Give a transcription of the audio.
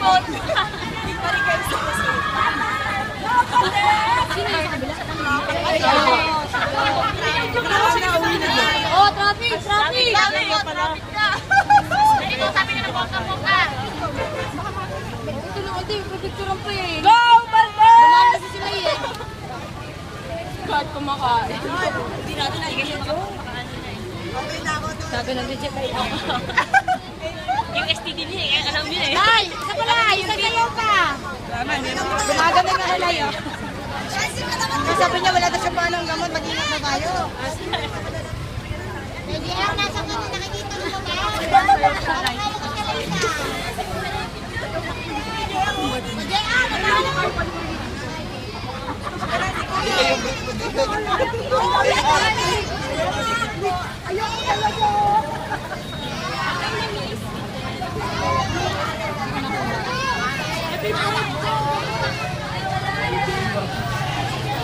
Ipon. Hindi pa rin kayo sumusod. Sino yung kabila? Oh, traffic! Traffic! Traffic ka! Hindi ko sabi na nabongka-bongka. Tulungan din, pipicturean pa eh. Go, Balde! Dumaan kasi sila eh. Kahit kumakain. Hindi natin naigas yung makakaan nila eh. Sabi ng DJ kayo. Yung STD niya eh, alam niya eh. Ay! Isa pala! Isa kayo pa! Gumagana nga halay oh. Sabi niya wala na siya pa ng gamot, mag-ingat na tayo. Hindi ako nasa kanya nakikita ng mga